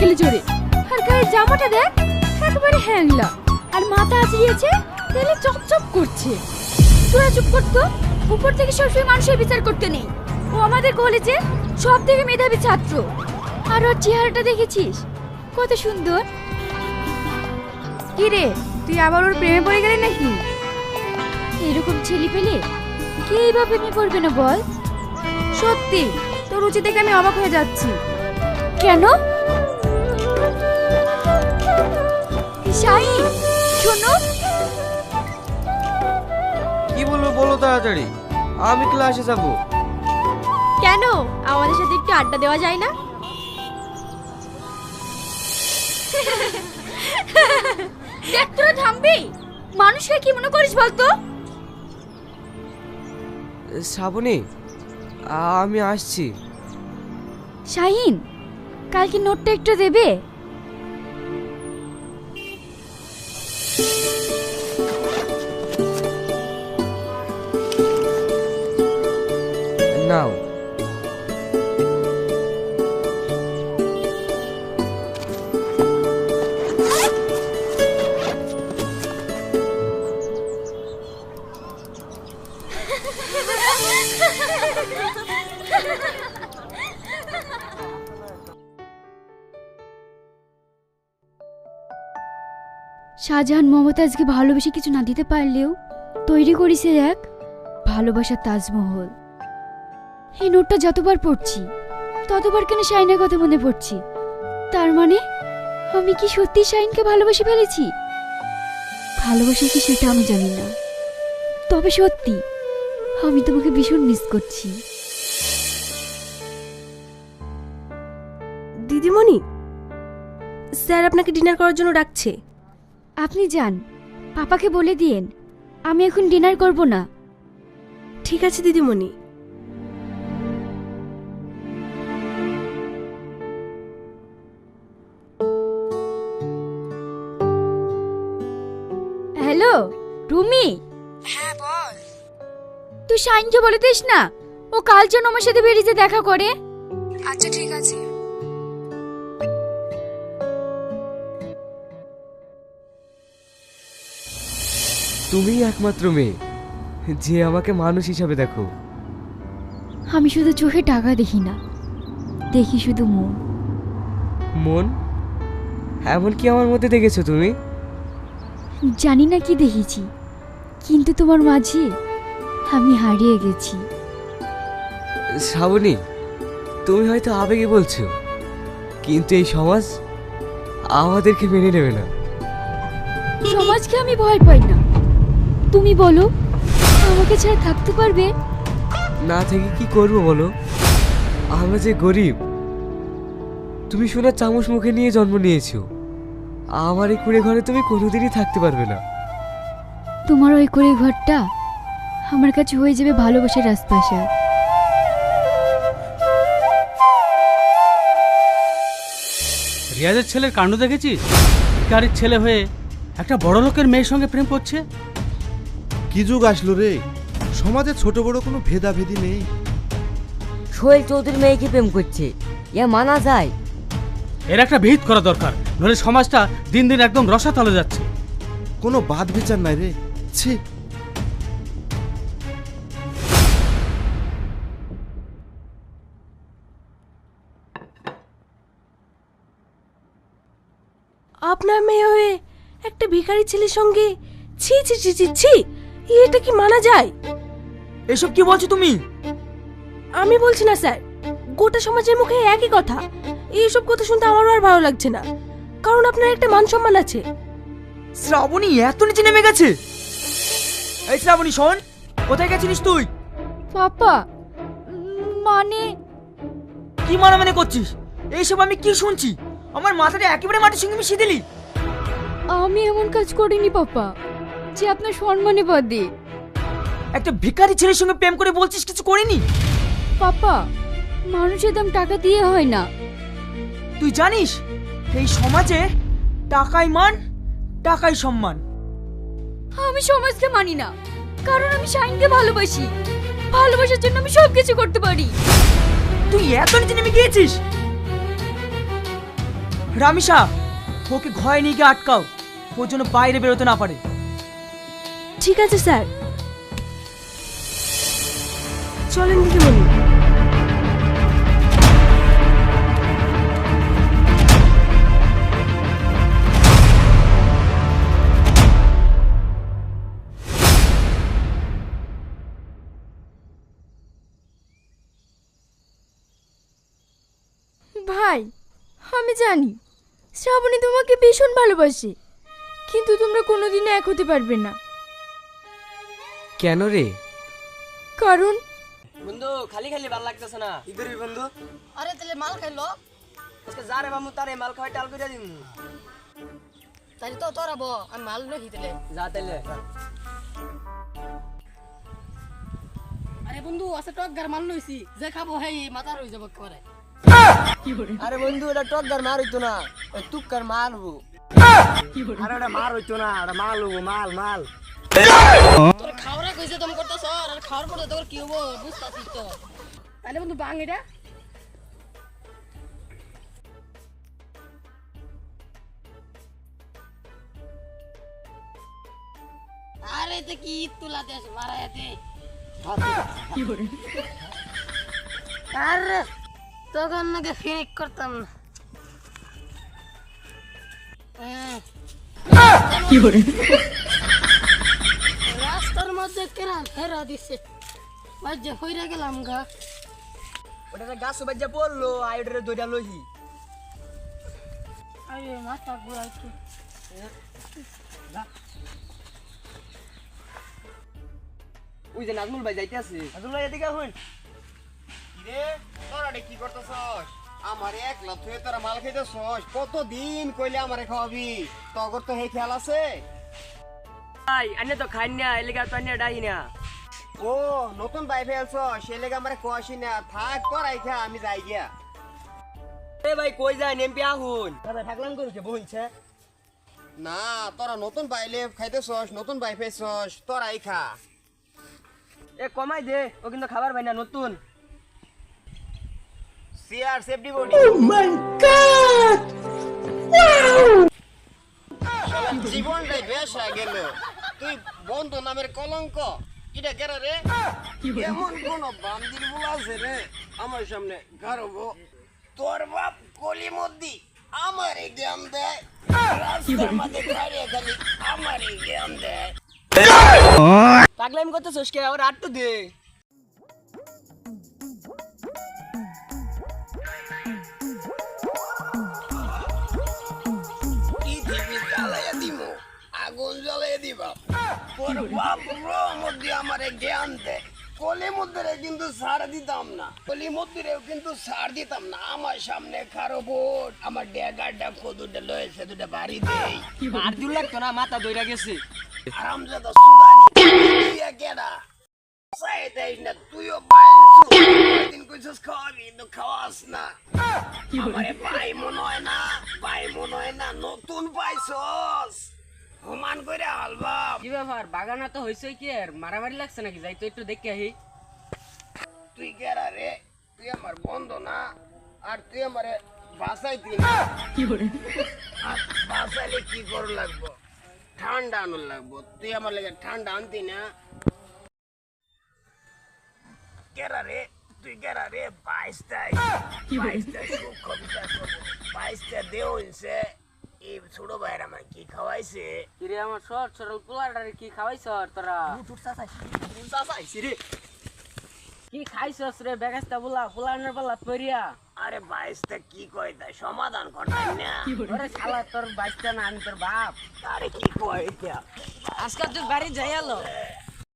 সাইকেলে চড়ে। আর গায়ের জামাটা দেখ, একেবারে হ্যাংলা, আর মাথা আছড়িয়েছে, তেলে চপচপ করছে। তোরা চুপ করতো, উপর থেকে সবসময় মানুষের বিচার করতে নেই। ও আমাদের কলেজে সব থেকে মেধাবী ছাত্র। আর ওর চেহারাটা দেখেছিস কত সুন্দর। কি রে, তুই আবার ওর প্রেমে পড়ে গেলি নাকি? এরকম ছেলে পেলে কে এইভাবে প্রেমে পড়বে না বল? সত্যি তোর রুচি দেখে আমি অবাক হয়ে যাচ্ছি। কেন? শাহিন, শোনো। কি বলবো বলো তাড়াতাড়ি, আমি ক্লাসে যাবো। কেন আমাদের সাথে একটু আড্ডা দেওয়া যায় না? দেখ তোরা থামবি, মানুষকে কি মনে করিস বলতো? শ্রাবণী, আমি আসছি। শাহিন, কালকে নোটটা একটু দেবে? নাও। শাহজাহান মমতাজকে ভালোবেসে কিছু না দিতে পারলেও তৈরি করেছে এক ভালোবাসার তাজমহল। এই নোটটা যতবার পড়ছি ততবার কেন শাহিনের কথা মনে পড়ছি। তার মানে আমি কি সত্যি শাহিনকে ভালোবেসে ফেলেছি? ভালোবাসি কি সেটা আমি জানি না, তবে সত্যি আমি তোমাকে ভীষণ মিস করছি। দিদিমণি, স্যার আপনাকে ডিনার করার জন্য ডাকছে। আপনি যান, পাপাকে বলে দিয়েন আমি এখন ডিনার করব না। ঠিক আছে দিদিমণি। হ্যালো রুমি। হ্যাঁ বল। তুই শাইনকে বলে দিস না ও কাল যেন আমার সাথে বেরিয়ে দেখা করে। আচ্ছা ঠিক আছে। তুমিই একমাত্র মেয়ে যে আমাকে মানুষ হিসাবে দেখো। আমি শুধু চোখে টাকা দেখি না, দেখি শুধু মন। মন? এমন কি আমার মধ্যে দেখেছো তুমি? জানি না কি দেখেছি, কিন্তু তোমার মাঝে আমি হারিয়ে গেছি। শ্রাবণী, তুমি হয়তো আবেগে বলছো, কিন্তু এই সমাজ আমাদেরকে মেনে নেবে না। সমাজকে আমি ভয় পাই না। তুমি বলো, আমাকে ছাড়া থাকতে পারবে? না থেকে কি করবো বলো? আমরা যে গরিব। তুমি সোনার চামচ মুখে নিয়ে জন্ম নিয়েছো, আমার এই কুড়ে ঘরে তুমি কোনোদিনই থাকতে পারবে না। তোমার ওই করে ঘরটা আমার কাছে হয়ে যাবে ভালোবাসার রাজপ্রাসাদ। রিয়াজের ছেলের কাণ্ড দেখেছিস? ভিখারির ছেলে হয়ে একটা বড় লোকের মেয়ের সঙ্গে প্রেম করছে। কি যুগ আসলো রে, সমাজে ছোট বড় কোনো ভেদাভেদি নেই। সোহেল চৌধুরী মেয়েকে প্রেম করছে, ইয়া মানা যায়? এর একটা বিহিত করা দরকার, নইলে সমাজটা দিন দিন একদম রসাতলে যাচ্ছে। কোনো বাদ বিচার নাই রে। ছি। আপনার মেয়ে হয়ে একটা ভিখারি ছেলের সঙ্গে ছি ছি ছি ছি ছি, এটা কি মানা যায়? এসব কি বলছো তুমি? আমি বলছি না স্যার, গোটা সমাজের মুখে একই কথা। এইসব কথা শুনতে আমারও আর ভালো লাগছে না, কারণ আপনার একটা মান সম্মান আছে। শ্রাবণী এত নিচে নেমে গেছে? এই শ্রাবণী শোন, কোথায় গেছিলিস তুই? পাপা, মানে কি মানে করছিস? এইসব আমি কি শুনছি? আমার মাথাটা একেবারে মাটির সঙ্গে মিশিয়ে দিলি। আমি এমন কাজ করিনি পাপা যে আপনার সম্মানে বাদে। একটা ভিখারি ছেলের সঙ্গে প্রেম করে বলছিস কিছু করিনি? পাপা, মানুষের দাম টাকা দিয়ে হয় না। তুই জানিস এই সমাজে টাকাই মান, টাকাই সম্মান। আমি সমাজকে মানি না, কারণ আমি শাইনকে ভালোবাসি। ভালোবাসার জন্য আমি সবকিছু করতে পারি। তুই এত নিচে নেমে গিয়েছিস? রামিসা, ওকে ঘরে নিয়ে গিয়ে আটকাও, ওর জন্য বাইরে বেরোতে না পারে। ঠিক আছে স্যার, চলেন দিদিমণি। ভাই, আমি জানি শ্রাবণী তোমাকে ভীষণ ভালোবাসে, কিন্তু তোমরা কোনোদিনও এক হতে পারবে না। কেন রে? কারণ বন্ধু খালি খালি ভাল লাগতেছে না। কি করবি বন্ধু? আরে তাহলে মাল খাইলো আজকে যারে বামু তারে মাল খাওয়াই টাল করে দিমু। তাহলে তো তোরা বো আমি মাল লই দিলে যা তাইলে। আরে বন্ধু আছে টকগার মাল লইছি, যে খাবো হেই মাথা রই যাব করে। আরে বন্ধু এটা টকগার মার হইতো না, ওই তুক্কার মারবো। আরে ওটা মার হইতো না, ওটা মাল হবো, মাল মাল। তোর খাওয়ারে কইছে তুমি করতেছ, আর খাওয়ার পরে তোর কি হবো বুঝতাছিস তো। তাহলে বন্ধু বাং এটা। আরে তো কি তুলাতে আছে মারায়াতে। আরে তখন নাকি ফিনিক করতাম না। রাস্তার মধ্যে কেরা ফেরা দিছে, বাজে হইরা গেলাম গা। ওটা গাছ বাজে পড়লো, আইডরে দইরা লইহি। আরে মাথা ঘুরাইছে। ওই যে নাজমুল ভাই যাইতে আছে। নাজমুল ভাই এদিকে হইন। রে তোরা কি করতেছস? আমার একলা তুই তোরা মাল খাইতেছস? কতদিন কইলে আমারে খাওয়াবি? তগর তো হে খেয়াল আছে? ভাই আনে তো খাই না, এলিগা তো আনে ডাই না। ও নতুন বাই ফেলছস, সে লেগে আমারে কোয়াশি না। থাক তোরাই খা, আমি যাই গিয়া। এ ভাই কই যায় নেমপি আহুন। দাদা থাকলাম কইছে বইছে না, তোরা নতুন বাইলে খাইতেছস, নতুন বাই ফেলছস, তোরাই খা। এ কমাই দে, ও কিন্তু খাবার ভাই না নতুন। CR safety body. জীবনটাই বেশ গেল। তুই বন্ধু নামের কলঙ্ক। এটা কেরা রে? এমন কোন বান্দির বলা আছে রে আমার সামনে গারব? তোর বাপ কলিমদ্দি আমার এক্সাম দেয়, রাস্তার মাঝে দাঁড়িয়ে খালি আমার এক্সাম দেয়। পাগলামি করতেছস কে? ওর আটটু দে। পৃথিবী জ্বালাইয়া দিব, আগুন জ্বালাইয়া দিবা। তোর বাপ মধ্যে আমার জ্ঞান দেয়। কলি মধ্যে কিন্তু ছাড় দিতাম না, কলি মধ্যে কিন্তু ছাড় দিতাম না। আমার সামনে খারো বোট, আমার ড্যাগারটা কদুটা লয়েছে, দুটা বাড়ি দেই। আর দূর লাগতো না, মাথা দইরা গেছে। আরামজাদা সুদানি তুই কেডা? সাই দেই না, তুইও বাইনছু। দিন কইছস খাওয়াবি, তো খাওয়াস না। আমারে পাই মনে হয় না, পাই মনে হয় না, নতুন পাইছস। হুমান কইরা হালবা। কি ব্যাপার, বাগানা তো হইছে কি আর মারামারি লাগছে নাকি? যাই তো একটু দেখে আহি। তুই কেডা রে? তুই আমার বন্ধু না, আর তুই আমারে বাঁচাইতি না। আর বাঁচাইলে কি কর লাগবো? ঠান্ডা আনুর লাগবো। তুই আমার লেগে ঠান্ডা আনতি না। কেডা রে? তুই কেডা রে? 22টা সুখ বিচার করবো। 22টা দেও হইছে। এই ছোট ভাইয়ের আমার কি খাওয়াইছে? কিরে আমার সর সরল পোলাটারে কি খাওয়াইছ তোরা? কি খাইছস রে বেগাস্তা বুলা পোলানের পাল্লা পরিয়া? আরে 22টা কি কয় তাই সমাধান কর না। ওরে শালা তোর বাইসটা না, আমি তোর বাপ। আরে কি কয় এটা? আজকাল তুই বাড়ি যাই আলো।